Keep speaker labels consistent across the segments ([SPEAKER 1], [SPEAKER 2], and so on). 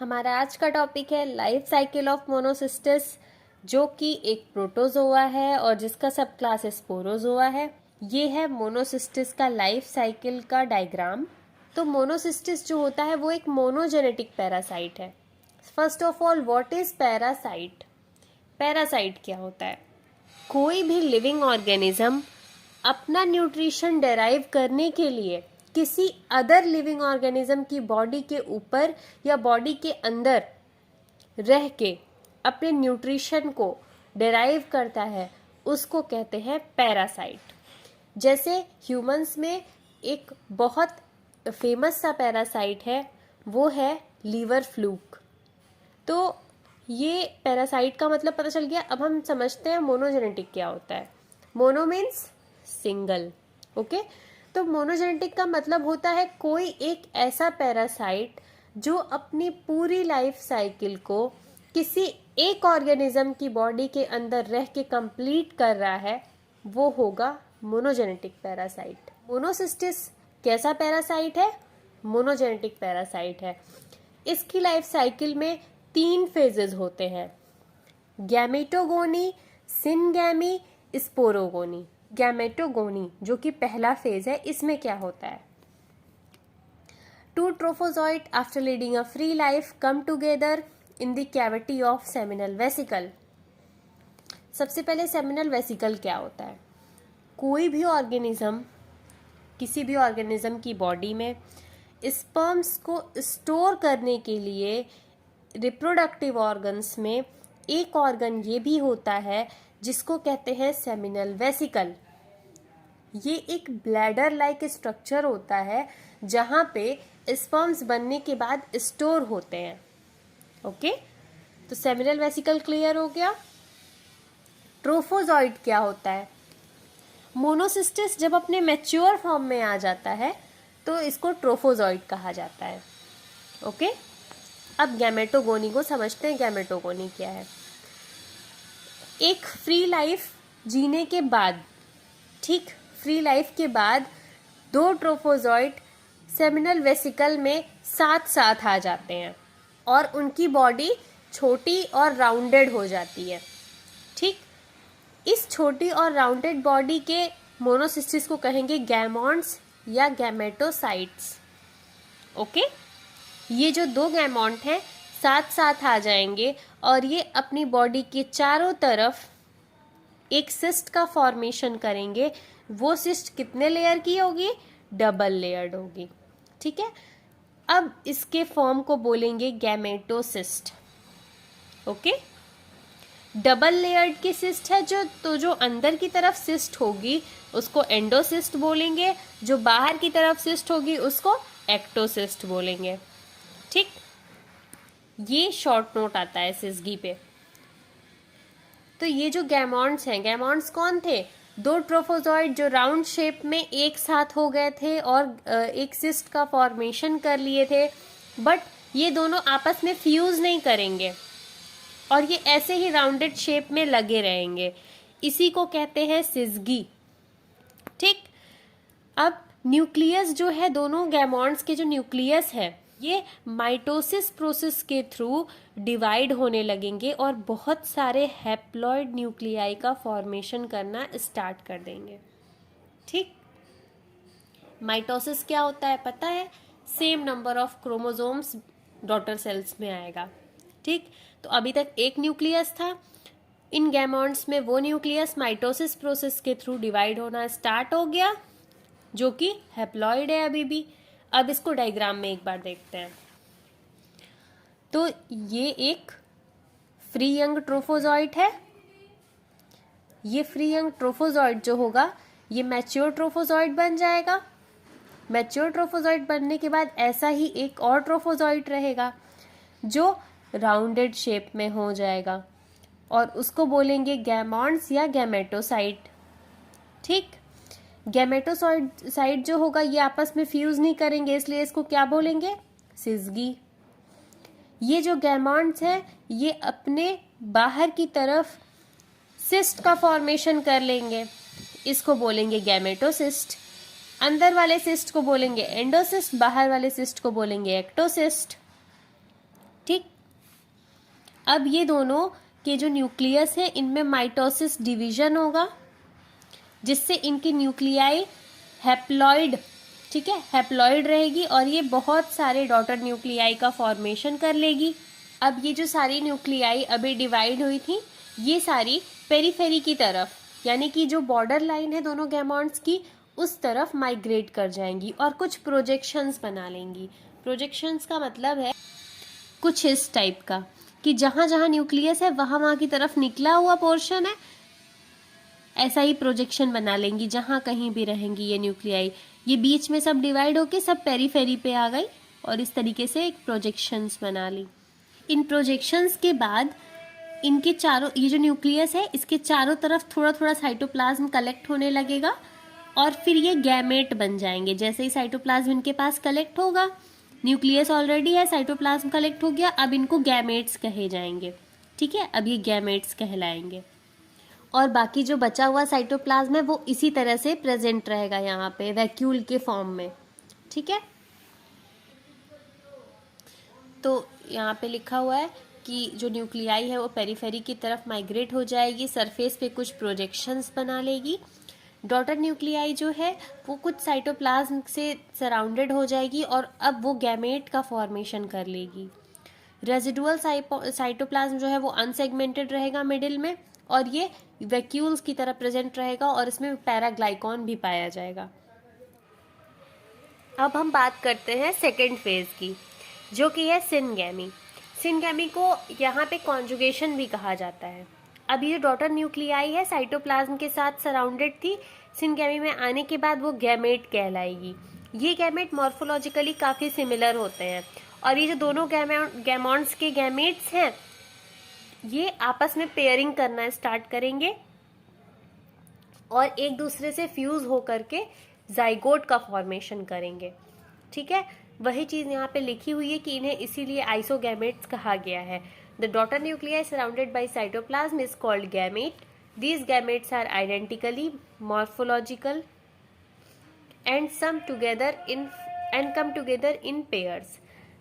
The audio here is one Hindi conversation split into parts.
[SPEAKER 1] हमारा आज का टॉपिक है लाइफ साइकिल ऑफ मोनोसिस्टिस, जो कि एक प्रोटोजोआ है और जिसका सब क्लास स्पोरोजोआ है। ये है मोनोसिस्टिस का लाइफ साइकिल का डायग्राम। तो मोनोसिस्टिस जो होता है वो एक मोनोजेनेटिक पैरासाइट है। First of all, what is parasite? Parasite क्या होता है? कोई भी लिविंग ऑर्गेनिज्म अपना न्यूट्रिशन डेराइव करने के लिए किसी अदर लिविंग ऑर्गेनिज्म की बॉडी के ऊपर या बॉडी के अंदर रह के अपने न्यूट्रिशन को डेराइव करता है, उसको कहते हैं पैरासाइट। जैसे ह्यूमंस में एक बहुत फेमस सा पैरासाइट है, वो है लीवर फ्लूक। तो ये पैरासाइट का मतलब पता चल गया। अब हम समझते हैं मोनोजेनेटिक क्या होता है। Mono means single, okay. तो मोनोजेनेटिक का मतलब होता है कोई एक ऐसा पैरासाइट जो अपनी पूरी लाइफ साइकिल को किसी एक ऑर्गेनिज्म की बॉडी के अंदर रह के कंप्लीट कर रहा है, वो होगा मोनोजेनेटिक पैरासाइट। मोनोसिस्टिस कैसा पैरासाइट है? मोनोजेनेटिक पैरासाइट है। इसकी लाइफ साइकिल में 3 फेजेस होते हैं, गैमेटोगोनी, सिनगैमी, स्पोरोगोनी। गैमेटोगोनी जो कि पहला फेज है, इसमें क्या होता है? 2 trophozoite after leading a free life come together in the cavity of seminal vesicle. सबसे पहले सेमिनल वेसिकल क्या होता है? कोई भी ऑर्गेनिज्म किसी भी ऑर्गेनिज्म की बॉडी में स्पर्म्स को स्टोर करने के लिए रिप्रोडक्टिव ऑर्गन्स में एक ऑर्गन ये भी होता है जिसको कहते हैं सेमिनल वेसिकल। ये एक ब्लैडर लाइक स्ट्रक्चर होता है जहां पे स्पर्म्स बनने के बाद स्टोर होते हैं, ओके। तो सेमिनल वेसिकल क्लियर हो गया। ट्रोफोजॉइड क्या होता है? मोनोसिस्टिस जब अपने मैच्योर फॉर्म में आ जाता है तो इसको ट्रोफोजॉइड कहा जाता है, ओके। अब गैमेटोगोनी को समझते हैं। गैमेटोगोनी क्या है? एक फ्री लाइफ जीने के बाद, ठीक, फ्री लाइफ के बाद 2 ट्रोफोजॉइट सेमिनल वेसिकल में साथ साथ आ जाते हैं और उनकी बॉडी छोटी और राउंडेड हो जाती है, ठीक। इस छोटी और राउंडेड बॉडी के मोनोसिस्टिस को कहेंगे गैमॉन्ट्स या गैमेटोसाइट्स, ओके। ये जो 2 गैमॉन्ट हैं साथ साथ आ जाएंगे और ये अपनी बॉडी के चारों तरफ एक सिस्ट का फॉर्मेशन करेंगे। वो सिस्ट कितने लेयर की होगी? डबल लेयर्ड होगी, ठीक है। अब इसके फॉर्म को बोलेंगे गैमेटोसिस्ट, ओके। डबल लेयर्ड की सिस्ट है जो अंदर की तरफ सिस्ट होगी उसको एंडोसिस्ट बोलेंगे, जो बाहर की तरफ सिस्ट होगी उसको एक्टोसिस्ट बोलेंगे, ठीक। ये शॉर्ट नोट आता है सिस्गी पे। तो ये जो गैमॉन्ट्स हैं, गैमॉन्ट्स कौन थे? 2 ट्रोफोजॉइड जो राउंड शेप में एक साथ हो गए थे और एक सिस्ट का फॉर्मेशन कर लिए थे, बट ये दोनों आपस में फ्यूज नहीं करेंगे और ये ऐसे ही राउंडेड शेप में लगे रहेंगे। इसी को कहते हैं सिस्गी, ठीक। अब न्यूक्लियस जो है, दोनों गैमॉन्ट्स के जो न्यूक्लियस है, ये माइटोसिस प्रोसेस के थ्रू डिवाइड होने लगेंगे और बहुत सारे हैप्लॉइड न्यूक्लियाई का फॉर्मेशन करना स्टार्ट कर देंगे, ठीक। माइटोसिस क्या होता है पता है? Same number of chromosomes daughter cells में आएगा, ठीक। तो अभी तक एक न्यूक्लियस था, इन गैमॉन्ट्स में वो न्यूक्लियस माइटोसिस प्रोसेस के थ्रू डिवाइड होना स्टार्ट हो गया, जो कि हैप्लॉइड है अभी भी। अब इसको डायग्राम में एक बार देखते हैं। तो ये एक फ्री यंग ट्रोफोजॉइट है। ये फ्री यंग ट्रोफोजॉइट जो होगा ये मैच्योर ट्रोफोजॉइट बन जाएगा। मैच्योर ट्रोफोजॉइट बनने के बाद ऐसा ही एक और ट्रोफोजॉइट रहेगा जो राउंडेड शेप में हो जाएगा और उसको बोलेंगे गैमॉन्ट्स या गैमेटोसाइट, ठीक। गैमेटोसाइट जो होगा ये आपस में फ्यूज नहीं करेंगे, इसलिए इसको क्या बोलेंगे? सिस्गी। ये जो गैमॉन्ट्स है ये अपने बाहर की तरफ सिस्ट का फॉर्मेशन कर लेंगे, इसको बोलेंगे गैमेटोसिस्ट। अंदर वाले सिस्ट को बोलेंगे एंडोसिस्ट, बाहर वाले सिस्ट को बोलेंगे एक्टोसिस्ट, ठीक। अब ये दोनों के जो न्यूक्लियस है इनमें माइटोसिस डिवीजन होगा, जिससे इनकी न्यूक्लियाई हैप्लॉइड, ठीक है, हैप्लॉइड रहेगी और ये बहुत सारे डॉटर न्यूक्लियाई का फॉर्मेशन कर लेगी। अब ये जो सारी न्यूक्लियाई अभी डिवाइड हुई थी, ये सारी पेरीफेरी की तरफ, यानी कि जो बॉर्डर लाइन है दोनों गैमॉन्ड्स की, उस तरफ माइग्रेट कर जाएंगी और कुछ प्रोजेक्शंस बना लेंगी। प्रोजेक्शंस का मतलब है कुछ इस टाइप का कि जहाँ जहाँ न्यूक्लियस है वहाँ वहाँ की तरफ निकला हुआ पोर्शन है, ऐसा ही प्रोजेक्शन बना लेंगी जहाँ कहीं भी रहेंगी ये न्यूक्लियाई। ये बीच में सब डिवाइड होके सब पेरीफेरी पे आ गई और इस तरीके से एक प्रोजेक्शंस बना ली। इन प्रोजेक्शंस के बाद इनके चारों, ये जो न्यूक्लियस है इसके चारों तरफ थोड़ा थोड़ा साइटोप्लाज्म कलेक्ट होने लगेगा और फिर ये गैमेट बन जाएंगे। जैसे ही साइटोप्लाज्म इनके पास कलेक्ट होगा, न्यूक्लियस ऑलरेडी है, साइटोप्लाज्म कलेक्ट हो गया, अब इनको गैमेट्स कहे जाएंगे। ठीक है, अब ये गैमेट्स कहलाएंगे और बाकी जो बचा हुआ साइटोप्लाज्म है वो इसी तरह से प्रेजेंट रहेगा यहाँ पे वैक्यूल के फॉर्म में। ठीक है, तो यहाँ पे लिखा हुआ है कि जो न्यूक्लियाई है वो पेरीफेरी की तरफ माइग्रेट हो जाएगी, सरफेस पे कुछ प्रोजेक्शंस बना लेगी। डॉटर न्यूक्लियाई जो है वो कुछ साइटोप्लाज्म से सराउंडेड हो जाएगी और अब वो गैमेट का फॉर्मेशन कर लेगी। रेजिडुअल साइटोप्लाज्म जो है वो अनसेगमेंटेड रहेगा मिडिल में और ये वैक्यूल्स की तरह प्रेजेंट रहेगा और इसमें पैराग्लाइकॉन भी पाया जाएगा। अब हम बात करते हैं सेकेंड फेज की, जो कि है सिनगैमी। सिनगैमी को यहाँ पे कॉन्जुगेशन भी कहा जाता है। अब ये डॉटर न्यूक्लियाई है साइटोप्लाज्म के साथ सराउंडेड थी, सिनगैमी में आने के बाद वो गैमेट कहलाएगी। ये गैमेट मॉर्फोलॉजिकली काफ़ी सिमिलर होते हैं और ये जो दोनों गैमॉन्ड्स के गैमेट्स हैं ये आपस में पेयरिंग करना स्टार्ट करेंगे और एक दूसरे से फ्यूज होकर के जाइगोट का फॉर्मेशन करेंगे। ठीक है, वही चीज़ यहाँ पे लिखी हुई है कि इन्हें इसीलिए आइसोगैमेट्स कहा गया है। The daughter nuclei surrounded by cytoplasm is called gamete. These gametes are identically morphological and come together in pairs.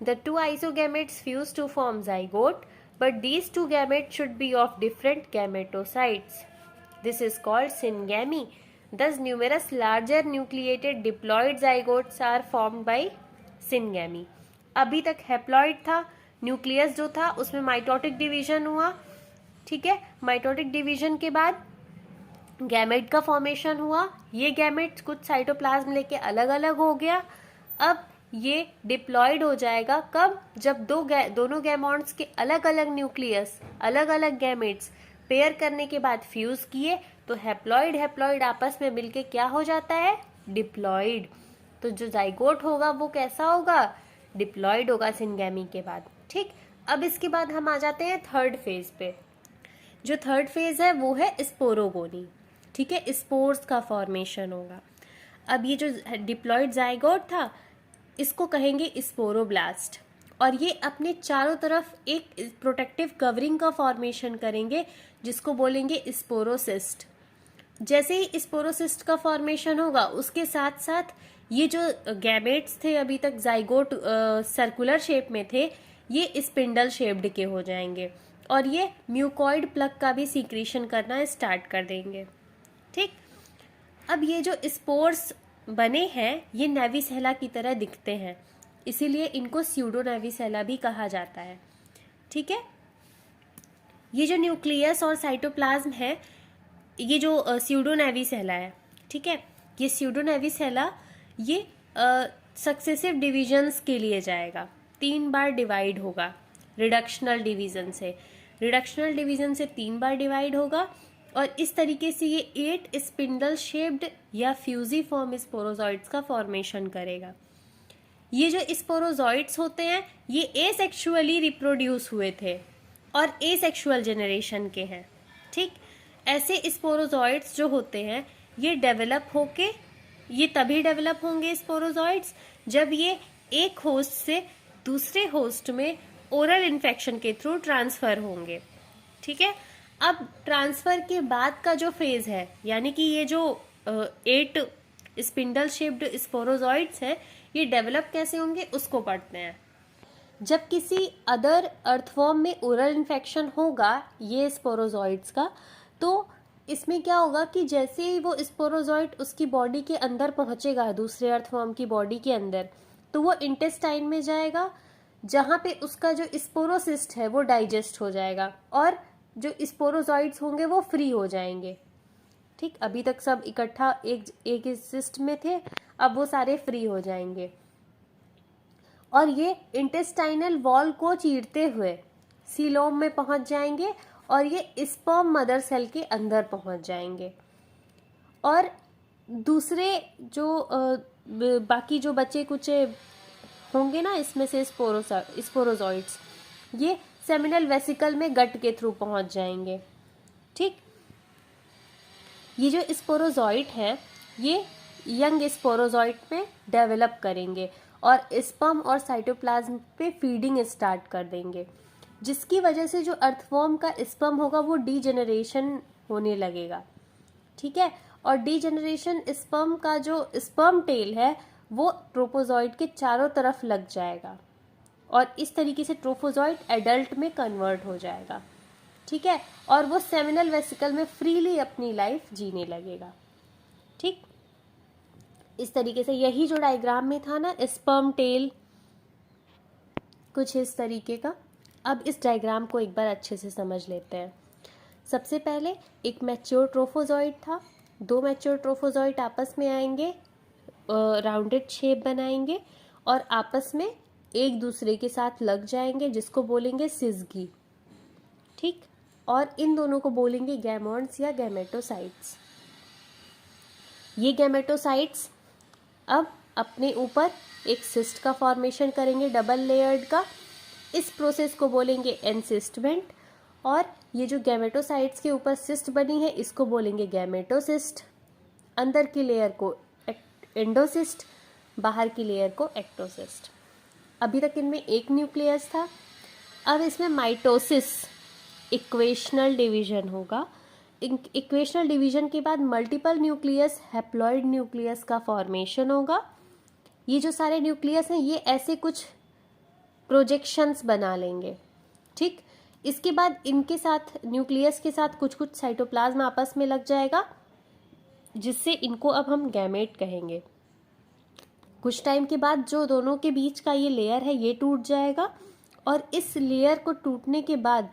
[SPEAKER 1] The two isogametes fuse to form zygote, but these two gametes should be of different gametocytes. This is called syngamy. Thus, numerous larger nucleated diploid zygotes are formed by syngamy. अभी तक हैप्लॉइड था, न्यूक्लियस जो था उसमें माइटोटिक डिवीजन हुआ। ठीक है, माइटोटिक डिवीजन के बाद गैमेट का फॉर्मेशन हुआ। ये गैमेट कुछ साइटोप्लाज्म लेके अलग अलग हो गया। अब ये डिप्लॉयड हो जाएगा कब? जब दोनों गैमॉन्ड्स के अलग अलग न्यूक्लियस, अलग अलग गैमेट्स पेयर करने के बाद फ्यूज किए तो हैप्लॉइड आपस में मिलके क्या हो जाता है? डिप्लॉयड। तो जो जाइगोट होगा वो कैसा होगा? डिप्लॉयड होगा सिनगैमी के बाद। ठीक, अब इसके बाद हम आ जाते हैं थर्ड फेज पे। जो थर्ड फेज है वो है स्पोरोगोनी। ठीक है, स्पोर्स का फॉर्मेशन होगा। अब ये जो डिप्लॉयड जाइगोट था इसको कहेंगे स्पोरोब्लास्ट और ये अपने चारों तरफ एक प्रोटेक्टिव कवरिंग का फॉर्मेशन करेंगे जिसको बोलेंगे स्पोरोसिस्ट। जैसे ही स्पोरोसिस्ट का फॉर्मेशन होगा उसके साथ साथ ये जो गैमेट्स थे अभी तक जाइगोट सर्कुलर शेप में थे, ये स्पिंडल शेप्ड के हो जाएंगे और ये म्यूकॉइड प्लग का भी सीक्रेशन करना स्टार्ट कर देंगे। ठीक, अब ये जो स्पोर्स बने हैं ये नेविसेला की तरह दिखते हैं, इसीलिए इनको स्यूडो नेविसेला भी कहा जाता है। ठीक है, ये जो न्यूक्लियस और साइटोप्लाज्म है ये जो स्यूडो नेविसेला है। ठीक है, ये स्यूडो नेविसेला ये सक्सेसिव डिविजन्स के लिए जाएगा, 3 बार डिवाइड होगा रिडक्शनल डिवीजन से। रिडक्शनल डिवीजन से 3 बार डिवाइड होगा और इस तरीके से ये 8 स्पिंडल शेप्ड या फ्यूजीफॉर्म स्पोरोजॉइड्स का फॉर्मेशन करेगा। ये जो स्पोरोजॉइड्स होते हैं ये एसेक्सुअली रिप्रोड्यूस हुए थे और एसेक्सुअल जनरेशन के हैं। ठीक, ऐसे स्पोरोजॉइड्स जो होते हैं ये डेवलप होके, ये तभी डेवलप होंगे स्पोरोजॉइड्स जब ये एक होस्ट से दूसरे होस्ट में ओरल इन्फेक्शन के थ्रू ट्रांसफर होंगे। ठीक है, अब ट्रांसफर के बाद का जो फेज है यानी कि ये जो 8 स्पिंडल शेप्ड स्पोरोजॉइड्स है ये डेवलप कैसे होंगे उसको पढ़ते हैं। जब किसी अदर अर्थवॉर्म में ओरल इन्फेक्शन होगा ये स्पोरोजॉइट्स का, तो इसमें क्या होगा कि जैसे ही वो स्पोरोजॉइट उसकी बॉडी के अंदर पहुंचेगा, दूसरे अर्थवॉर्म की बॉडी के अंदर, तो वो इंटेस्टाइन में जाएगा, जहाँ पे उसका जो स्पोरोसिस्ट है वो डाइजेस्ट हो जाएगा और जो स्पोरोजॉइट्स होंगे वो फ्री हो जाएंगे। ठीक, अभी तक सब इकट्ठा एक सिस्ट में थे, अब वो सारे फ्री हो जाएंगे और ये इंटेस्टाइनल वॉल को चीरते हुए सीलोम में पहुंच जाएंगे और ये स्पर्म मदर सेल के अंदर पहुंच जाएंगे। और दूसरे जो बाकी जो बचे कुछ होंगे ना इसमें से स्पोरोजॉइट्स, ये सेमिनल वेसिकल में गट के थ्रू पहुंच जाएंगे। ठीक, ये जो स्पोरोजॉइट है ये यंग स्पोरोजॉइट में डेवलप करेंगे और स्पर्म और साइटोप्लाज्म पे फीडिंग स्टार्ट कर देंगे, जिसकी वजह से जो अर्थवॉर्म का स्पर्म होगा वो डीजेनरेशन होने लगेगा। ठीक है, और डीजेनरेशन स्पर्म का जो स्पर्म टेल है वो ट्रोफोजॉइट के चारों तरफ लग जाएगा और इस तरीके से ट्रोफोजॉइट एडल्ट में कन्वर्ट हो जाएगा। ठीक है, और वो सेमिनल वेसिकल में फ्रीली अपनी लाइफ जीने लगेगा। ठीक, इस तरीके से यही जो डायग्राम में था ना स्पर्म टेल, कुछ इस तरीके का। अब इस डायग्राम को एक बार अच्छे से समझ लेते हैं। सबसे पहले एक मैच्योर ट्रोफोजॉइट था, दो मैच्योर ट्रोफोजॉइट आपस में आएंगे, राउंडेड शेप बनाएंगे और आपस में एक दूसरे के साथ लग जाएंगे, जिसको बोलेंगे सिज़गी। ठीक, और इन दोनों को बोलेंगे गैमेट्स या गैमेटोसाइट्स। ये गैमेटोसाइट्स अब अपने ऊपर एक सिस्ट का फॉर्मेशन करेंगे, डबल लेयर्ड का। इस प्रोसेस को बोलेंगे एनसिस्टमेंट और ये जो गैमेटोसाइट्स के ऊपर सिस्ट बनी है इसको बोलेंगे गैमेटोसिस्ट। अंदर की लेयर को एंडोसिस्ट, बाहर की लेयर को एक्टोसिस्ट। अभी तक इनमें एक न्यूक्लियस था, अब इसमें माइटोसिस, इक्वेशनल डिवीजन होगा। इक्वेशनल डिवीजन के बाद मल्टीपल न्यूक्लियस, हैप्लॉइड न्यूक्लियस का फॉर्मेशन होगा। ये जो सारे न्यूक्लियस हैं ये ऐसे कुछ प्रोजेक्शंस बना लेंगे। ठीक, इसके बाद इनके साथ, न्यूक्लियस के साथ कुछ कुछ साइटोप्लाज्म आपस में लग जाएगा, जिससे इनको अब हम गैमेट कहेंगे। कुछ टाइम के बाद जो दोनों के बीच का ये लेयर है ये टूट जाएगा और इस लेयर को टूटने के बाद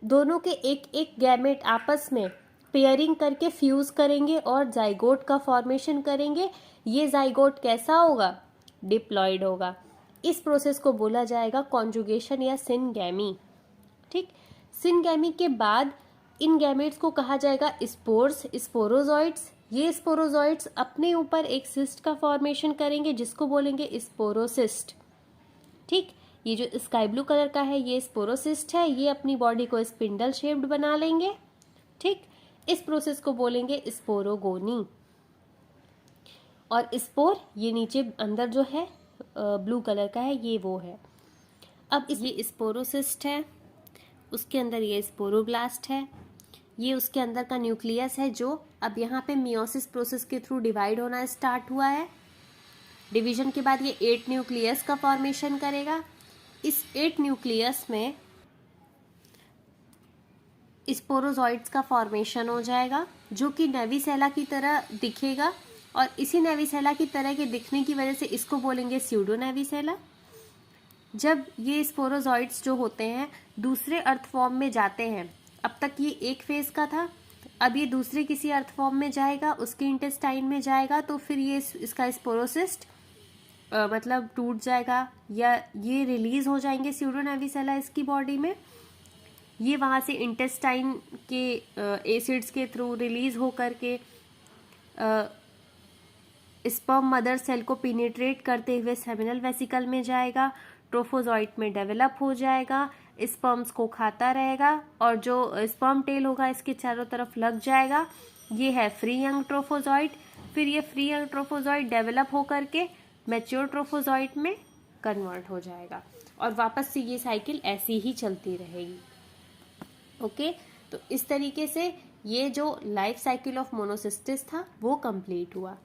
[SPEAKER 1] दोनों के एक एक गैमेट आपस में पेयरिंग करके फ्यूज करेंगे और जाइगोट का फॉर्मेशन करेंगे। ये जाइगोट कैसा होगा? डिप्लॉइड होगा। इस प्रोसेस को बोला जाएगा कॉन्जुगेशन या सिनगैमी। ठीक, सिनगैमी के बाद इन गैमेट्स को कहा जाएगा स्पोर्स, स्पोरोजॉइट्स। ये स्पोरोजॉइट्स अपने ऊपर एक सिस्ट का फॉर्मेशन करेंगे जिसको बोलेंगे स्पोरोसिस्ट। ठीक, ये जो स्काई ब्लू कलर का है ये स्पोरोसिस्ट है, ये अपनी बॉडी को स्पिंडल शेप्ड बना लेंगे। ठीक, इस प्रोसेस को बोलेंगे स्पोरोगोनी। और स्पोर ये नीचे अंदर जो है ब्लू कलर का है ये वो है। अब ये स्पोरोसिस्ट है, उसके अंदर ये स्पोरोब्लास्ट है, ये उसके अंदर का न्यूक्लियस है जो अब यहाँ पे मियोसिस प्रोसेस के थ्रू डिवाइड होना स्टार्ट हुआ है। डिवीजन के बाद ये 8 न्यूक्लियस का फॉर्मेशन करेगा। इस 8 न्यूक्लियस में स्पोरोजॉइट्स का फॉर्मेशन हो जाएगा जो कि नेविसेला की तरह दिखेगा और इसी नेविसेला की तरह के दिखने की वजह से इसको बोलेंगे स्यूडो नेविसेला। जब ये स्पोरोजॉइट्स जो होते हैं दूसरे अर्थ फॉर्म में जाते हैं, अब तक ये एक फेज का था, अब ये दूसरे किसी अर्थ फॉर्म में जाएगा, उसके इंटेस्टाइन में जाएगा, तो फिर ये इसका स्पोरोसिस्ट मतलब टूट जाएगा या ये रिलीज हो जाएंगे स्यूडो नेविसेला इसकी बॉडी में। ये वहाँ से इंटेस्टाइन के एसिड्स के थ्रू रिलीज हो करके स्पर्म मदर सेल को पिनेट्रेट करते हुए सेमिनल वेसिकल में जाएगा, ट्रोफोजॉइट में डेवलप हो जाएगा, स्पर्म्स को खाता रहेगा और जो स्पर्म टेल होगा इसके चारों तरफ लग जाएगा। ये है फ्री यंग ट्रोफोजॉइट। फिर ये फ्री यंग ट्रोफोजॉइट डेवलप हो करके मैच्योर ट्रोफोजॉइट में कन्वर्ट हो जाएगा और वापस से ये साइकिल ऐसी ही चलती रहेगी। ओके, तो इस तरीके से ये जो लाइफ साइकिल ऑफ मोनोसिस्टिस था वो कंप्लीट हुआ।